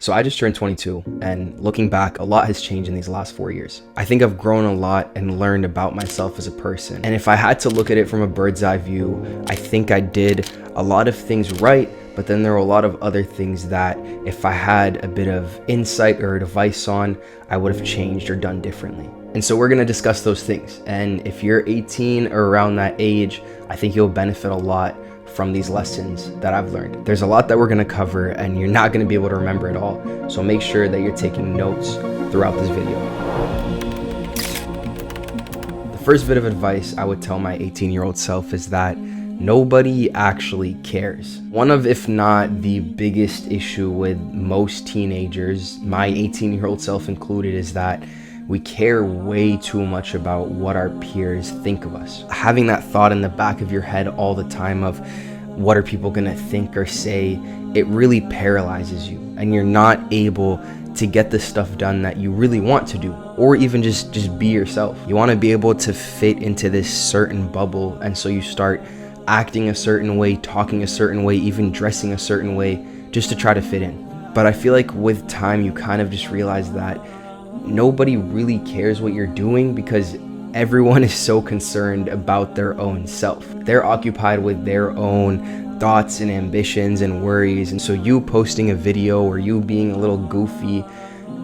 So I just turned 22, and looking back, a lot has changed in these last 4 years. I think I've grown a lot and learned about myself as a person. And if I had to look at it from a bird's eye view, I think I did a lot of things right, but then there were a lot of other things that if I had a bit of insight or advice on, I would have changed or done differently. And so we're gonna discuss those things. And if you're 18 or around that age, I think you'll benefit a lot from these lessons that I've learned. There's a lot that we're gonna cover and you're not gonna be able to remember it all. So make sure that you're taking notes throughout this video. The first bit of advice I would tell my 18-year-old self is that nobody actually cares. One of, if not the biggest issue with most teenagers, my 18-year-old self included, is that we care way too much about what our peers think of us. Having that thought in the back of your head all the time of what are people gonna think or say, it really paralyzes you and you're not able to get the stuff done that you really want to do, or even just be yourself. You wanna be able to fit into this certain bubble, and so you start acting a certain way, talking a certain way, even dressing a certain way just to try to fit in. But I feel like with time you kind of just realize that nobody really cares what you're doing because everyone is so concerned about their own self. They're occupied with their own thoughts and ambitions and worries, and so you posting a video or you being a little goofy,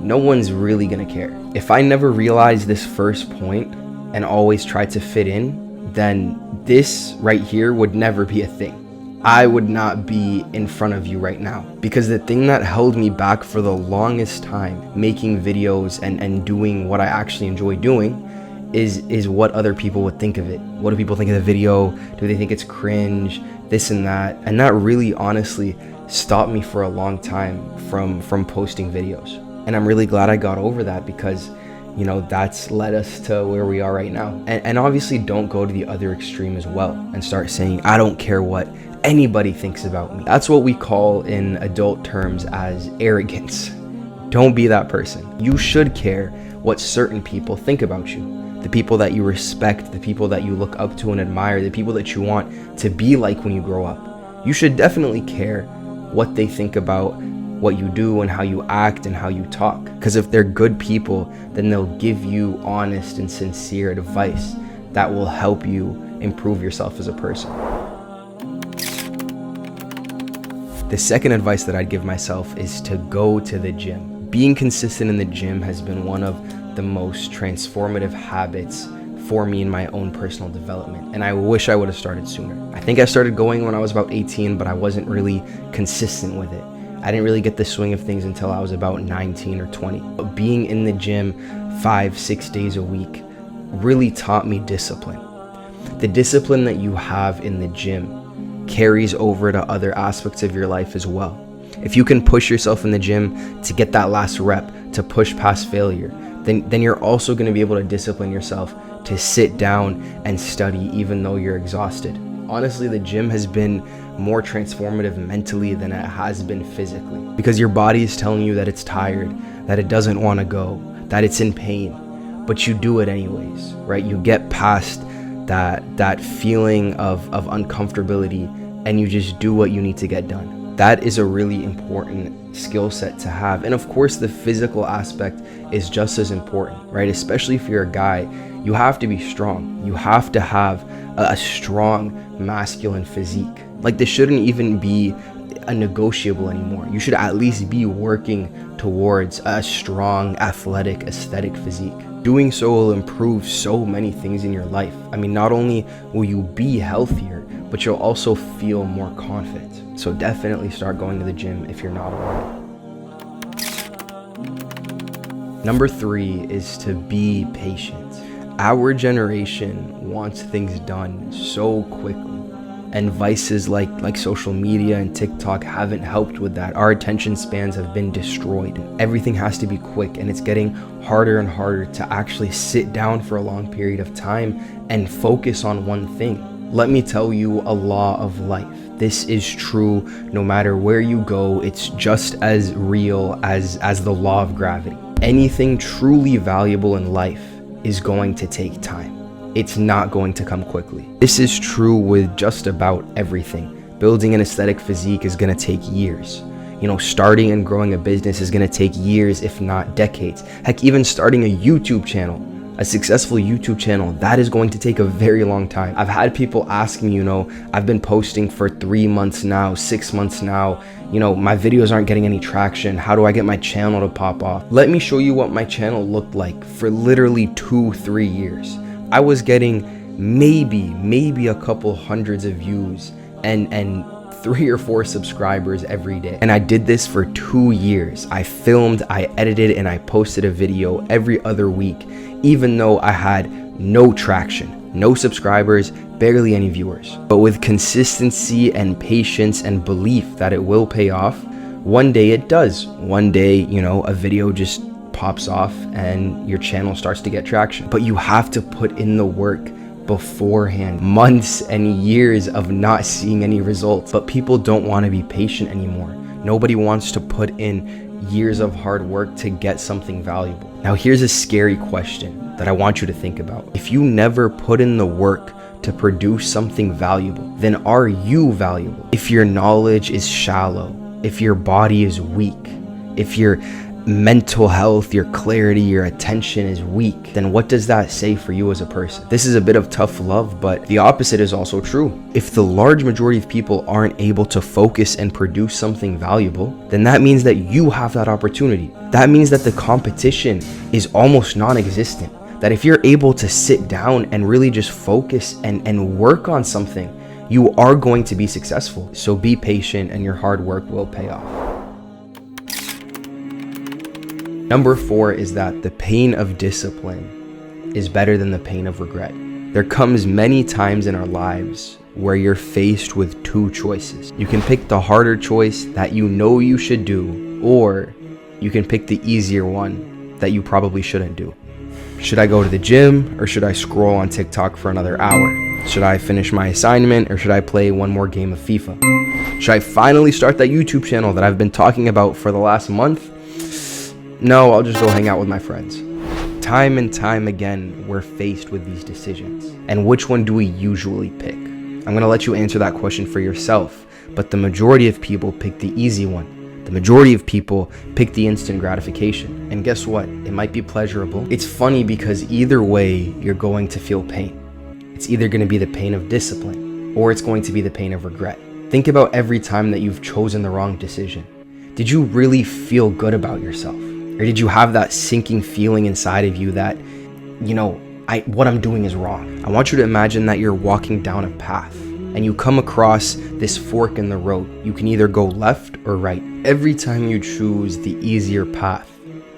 no one's really gonna care. If I never realized this first point and always tried to fit in, then this right here would never be a thing. I would not be in front of you right now, because the thing that held me back for the longest time making videos and doing what I actually enjoy doing is what other people would think of it. What do people think of the video? Do they think it's cringe? This and that. And that really honestly stopped me for a long time from posting videos. And I'm really glad I got over that, because you know, that's led us to where we are right now. And obviously don't go to the other extreme as well and start saying, I don't care what anybody thinks about me. That's what we call in adult terms as arrogance. Don't be that person. You should care what certain people think about you. The people that you respect, the people that you look up to and admire, the people that you want to be like when you grow up. You should definitely care what they think about what you do and how you act and how you talk. Because if they're good people, then they'll give you honest and sincere advice that will help you improve yourself as a person. The second advice that I'd give myself is to go to the gym. Being consistent in the gym has been one of the most transformative habits for me in my own personal development, and I wish I would have started sooner. I think I started going when I was about 18, but I wasn't really consistent with it. I didn't really get the swing of things until I was about 19 or 20. But being in the gym 5-6 days a week really taught me discipline. The discipline that you have in the gym carries over to other aspects of your life as well. If you can push yourself in the gym to get that last rep, to push past failure, then you're also going to be able to discipline yourself to sit down and study even though you're exhausted. Honestly, the gym has been more transformative mentally than it has been physically, because your body is telling you that it's tired, that it doesn't want to go, that it's in pain, but you do it anyways, right? You get past that feeling of uncomfortability and you just do what you need to get done. That is a really important skill set to have. And of course, the physical aspect is just as important, right? Especially if you're a guy, you have to be strong. You have to have a strong masculine physique. Like, this shouldn't even be a negotiable anymore. You should at least be working towards a strong, athletic, aesthetic physique. Doing so will improve so many things in your life. I mean, not only will you be healthier, but you'll also feel more confident. So definitely start going to the gym if you're not already. Number 3 is to be patient. Our generation wants things done so quickly, and vices like social media and TikTok haven't helped with that. Our attention spans have been destroyed. Everything has to be quick, and it's getting harder and harder to actually sit down for a long period of time and focus on one thing. Let me tell you a law of life. This is true no matter where you go. It's just as real as the law of gravity. Anything truly valuable in life is going to take time. It's not going to come quickly. This is true with just about everything. Building an aesthetic physique is going to take years. Starting and growing a business is going to take years, if not decades. Heck, even starting a YouTube channel, a successful YouTube channel, that is going to take a very long time. I've had people ask me, I've been posting for 3 months now, 6 months now, my videos aren't getting any traction. How do I get my channel to pop off? Let me show you what my channel looked like for literally 2-3 years. I was getting maybe a couple hundreds of views and 3 or 4 subscribers every day. And I did this for 2 years. I filmed, I edited, and I posted a video every other week, even though I had no traction, no subscribers, barely any viewers. But with consistency and patience and belief that it will pay off, one day it does. One day, a video just pops off and your channel starts to get traction. But you have to put in the work beforehand, months and years of not seeing any results. But people don't want to be patient anymore. Nobody wants to put in years of hard work to get something valuable. Now here's a scary question that I want you to think about. If you never put in the work to produce something valuable, then are you valuable? If your knowledge is shallow, if your body is weak, if your mental health, your clarity, your attention is weak, then what does that say for you as a person? This is a bit of tough love, but the opposite is also true. If the large majority of people aren't able to focus and produce something valuable, then that means that you have that opportunity. That means that the competition is almost non-existent. That if you're able to sit down and really just focus and work on something, you are going to be successful. So be patient and your hard work will pay off. Number 4 is that the pain of discipline is better than the pain of regret. There comes many times in our lives where you're faced with 2 choices. You can pick the harder choice that you should do, or you can pick the easier one that you probably shouldn't do. Should I go to the gym, or should I scroll on TikTok for another hour? Should I finish my assignment, or should I play one more game of FIFA? Should I finally start that YouTube channel that I've been talking about for the last month? No, I'll just go hang out with my friends. Time and time again, we're faced with these decisions. And which one do we usually pick? I'm gonna let you answer that question for yourself, but the majority of people pick the easy one. The majority of people pick the instant gratification. And guess what? It might be pleasurable. It's funny because either way, you're going to feel pain. It's either gonna be the pain of discipline, or it's going to be the pain of regret. Think about every time that you've chosen the wrong decision. Did you really feel good about yourself? Or did you have that sinking feeling inside of you that, what I'm doing is wrong? I want you to imagine that you're walking down a path and you come across this fork in the road. You can either go left or right. Every time you choose the easier path,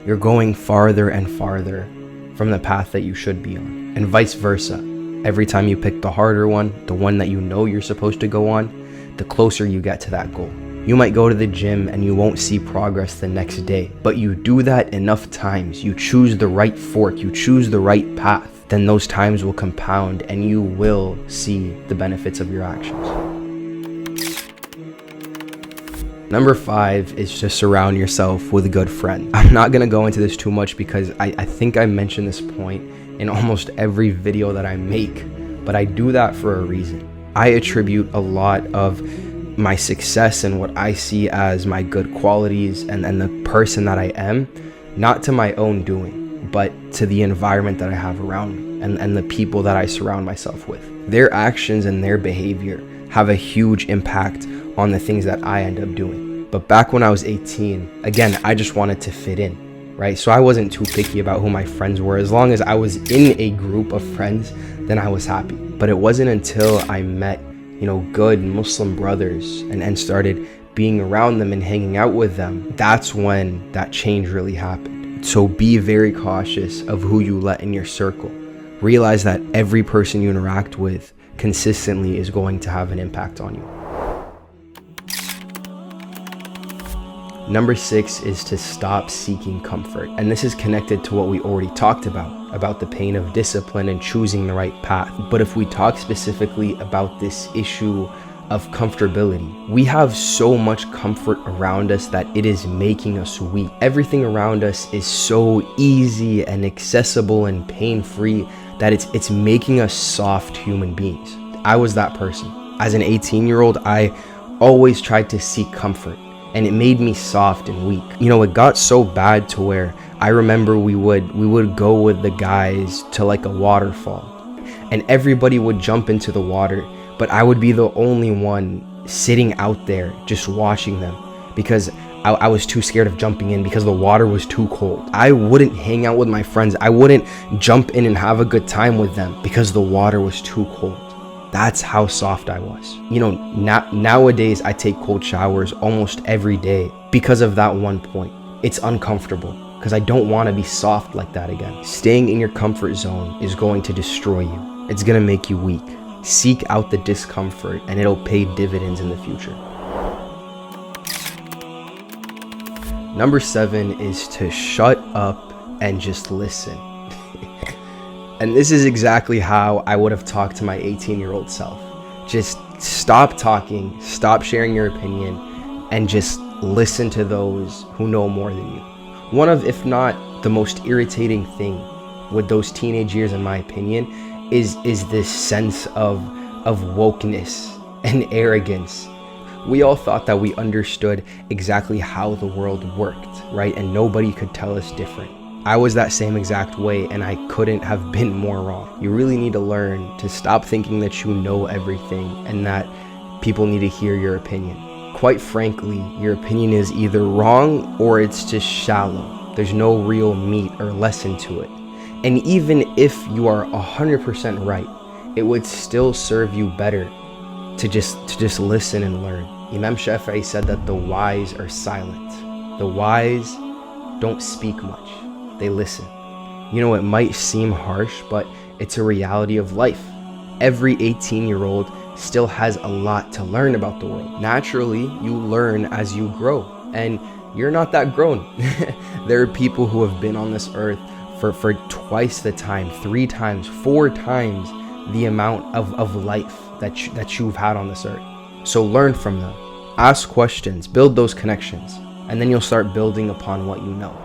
you're going farther and farther from the path that you should be on. And vice versa. Every time you pick the harder one, the one that you're supposed to go on, the closer you get to that goal. You might go to the gym and you won't see progress the next day, but you do that enough times, you choose the right fork, you choose the right path, then those times will compound and you will see the benefits of your actions. Number 5 is to surround yourself with good friends. I'm not gonna go into this too much because I think I mention this point in almost every video that I make, but I do that for a reason. I attribute a lot of my success and what I see as my good qualities and the person that I am, not to my own doing, but to the environment that I have around me and the people that I surround myself with. Their actions and their behavior have a huge impact on the things that I end up doing. But back when I was 18, again, I just wanted to fit in, right? So I wasn't too picky about who my friends were. As long as I was in a group of friends, then I was happy. But it wasn't until I met good Muslim brothers and started being around them and hanging out with them, that's when that change really happened. So be very cautious of who you let in your circle. Realize that every person you interact with consistently is going to have an impact on you. Number 6 is to stop seeking comfort. And this is connected to what we already talked about the pain of discipline and choosing the right path. But if we talk specifically about this issue of comfortability, we have so much comfort around us that it is making us weak. Everything around us is so easy and accessible and pain-free that it's making us soft human beings. I was that person. As an 18-year-old, I always tried to seek comfort. and it made me soft and weak. You know, it got so bad to where I remember we would go with the guys to like a waterfall, and everybody would jump into the water, but I would be the only one sitting out there just watching them, because I was too scared of jumping in because the water was too cold. I wouldn't hang out with my friends. I wouldn't jump in and have a good time with them because the water was too cold. That's how soft I was. You know, nowadays I take cold showers almost every day because of that one point. It's uncomfortable because I don't want to be soft like that again. Staying in your comfort zone is going to destroy you. It's going to make you weak. Seek out the discomfort and it'll pay dividends in the future. Number 7 is to shut up and just listen. And this is exactly how I would have talked to my 18-year-old self. Just stop talking, stop sharing your opinion, and just listen to those who know more than you. One of, if not the most irritating thing with those teenage years, in my opinion, is this sense of wokeness and arrogance. We all thought that we understood exactly how the world worked, right? And nobody could tell us different. I was that same exact way, and I couldn't have been more wrong. You really need to learn to stop thinking that you know everything and that people need to hear your opinion. Quite frankly, your opinion is either wrong or it's just shallow. There's no real meat or lesson to it. And even if you are 100% right, it would still serve you better to just listen and learn. Imam Shafi'i said that the wise are silent. The wise don't speak much. They listen. You know, it might seem harsh, but it's a reality of life. Every 18-year-old still has a lot to learn about the world. Naturally, you learn as you grow, and you're not that grown. There are people who have been on this earth for twice the time, 3 times, 4 times the amount of life that you've had on this earth. So learn from them. Ask questions, build those connections, and then you'll start building upon what you know.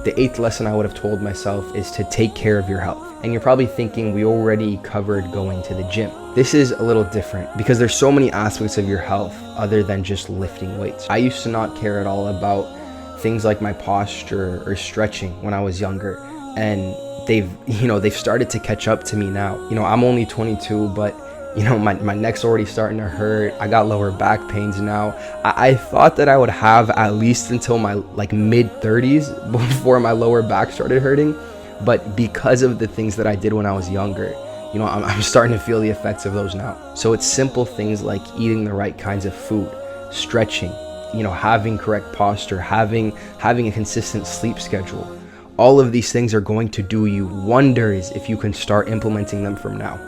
The 8th lesson I would have told myself is to take care of your health. And you're probably thinking we already covered going to the gym. This is a little different because there's so many aspects of your health other than just lifting weights. I used to not care at all about things like my posture or stretching when I was younger, and they've started to catch up to me now. You know, I'm only 22, but you know, my neck's already starting to hurt. I got lower back pains now. I thought that I would have at least until my mid-30s before my lower back started hurting. But because of the things that I did when I was younger, you know, I'm starting to feel the effects of those now. So it's simple things like eating the right kinds of food, stretching, you know, having correct posture, having a consistent sleep schedule. All of these things are going to do you wonders if you can start implementing them from now.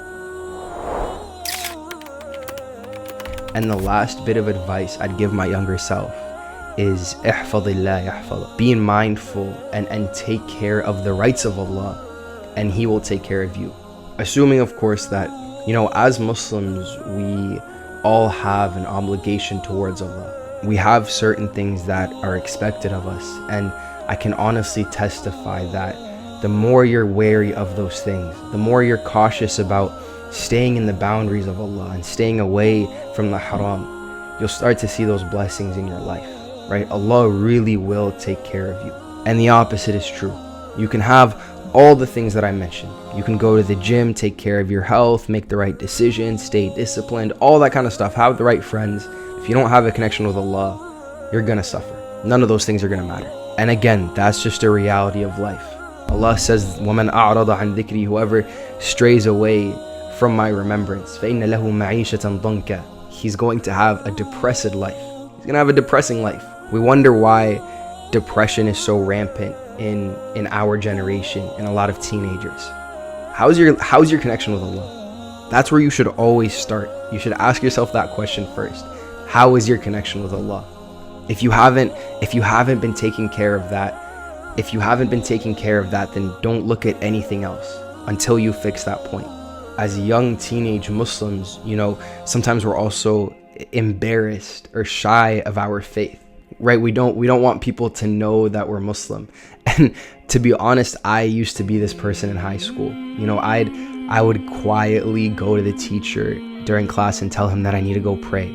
And the last bit of advice I'd give my younger self is ihfadillah yahfaduk. Be mindful and take care of the rights of Allah, and He will take care of you. Assuming, of course, that, you know, as Muslims, we all have an obligation towards Allah. We have certain things that are expected of us, and I can honestly testify that the more you're wary of those things, the more you're cautious about staying in the boundaries of Allah and staying away from the haram, you'll start to see those blessings in your life, right? Allah really will take care of you. And the opposite is true. You can have all the things that I mentioned. You can go to the gym, take care of your health, make the right decisions, stay disciplined, all that kind of stuff, have the right friends. If you don't have a connection with Allah, you're gonna suffer. None of those things are gonna matter. And again, that's just a reality of life. Allah says, وَمَنْ أَعْرَضَ عَنْ ذِكْرِي, whoever strays away from my remembrance, فَإِنَّ لَهُ مَعِيشَةً ضَنْكَ, he's going to have a depressed life. He's going to have a depressing life. We wonder why depression is so rampant in our generation, in a lot of teenagers. How's your connection with Allah? That's where you should always start. You should ask yourself that question first. How is your connection with Allah? If you haven't been taking care of that, then don't look at anything else until you fix that point. As young teenage Muslims, you know, sometimes we're also embarrassed or shy of our faith, right? We don't want people to know that we're Muslim. And to be honest, I used to be this person in high school. You know, I would quietly go to the teacher during class and tell him that I need to go pray.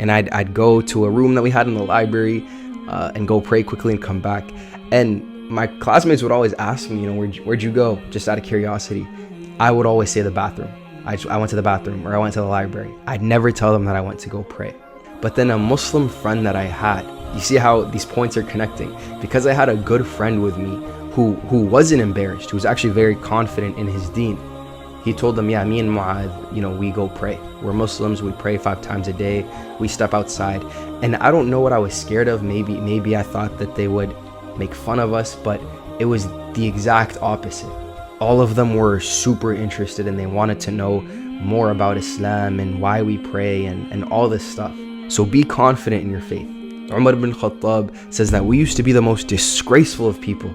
And I'd go to a room that we had in the library and go pray quickly and come back. And my classmates would always ask me, where'd you go? Just out of curiosity. I would always say the bathroom. I went to the bathroom, or I went to the library. I'd never tell them that I went to go pray. But then a Muslim friend that I had, you see how these points are connecting? Because I had a good friend with me who wasn't embarrassed, who was actually very confident in his deen. He told them, yeah, me and Mu'adh, we go pray. We're Muslims, we pray 5 times a day, we step outside. And I don't know what I was scared of. Maybe I thought that they would make fun of us, but it was the exact opposite. All of them were super interested and they wanted to know more about Islam and why we pray and all this stuff. So be confident in your faith. Umar ibn Khattab says that we used to be the most disgraceful of people,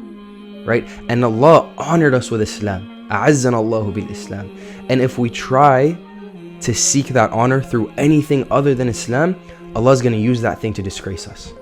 right? And Allah honored us with Islam. A'azzana Allahu bil Islam. And if we try to seek that honor through anything other than Islam, Allah's going to use that thing to disgrace us.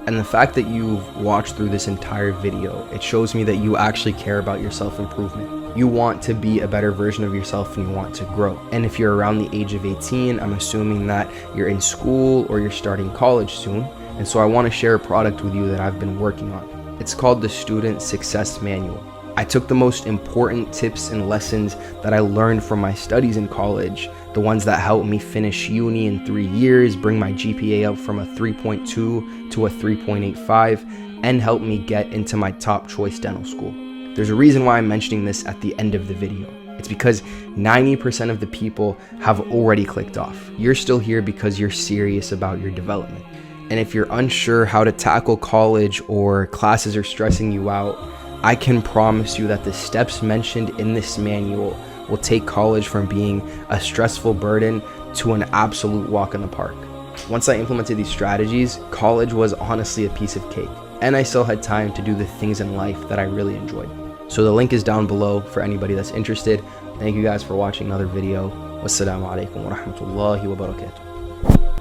And the fact that you've watched through this entire video, it shows me that you actually care about your self-improvement. You want to be a better version of yourself and you want to grow. And if you're around the age of 18, I'm assuming that you're in school or you're starting college soon. And so I want to share a product with you that I've been working on. It's called the Student Success Manual. I took the most important tips and lessons that I learned from my studies in college, the ones that helped me finish uni in 3 years, bring my GPA up from a 3.2 to a 3.85, and help me get into my top choice dental school. There's a reason why I'm mentioning this at the end of the video. It's because 90% of the people have already clicked off. You're still here because you're serious about your development. And if you're unsure how to tackle college or classes are stressing you out, I can promise you that the steps mentioned in this manual will take college from being a stressful burden to an absolute walk in the park. Once I implemented these strategies, college was honestly a piece of cake, and I still had time to do the things in life that I really enjoyed. So the link is down below for anybody that's interested. Thank you guys for watching another video. Wassalamu alaikum wa rahmatullahi wa barakatuh.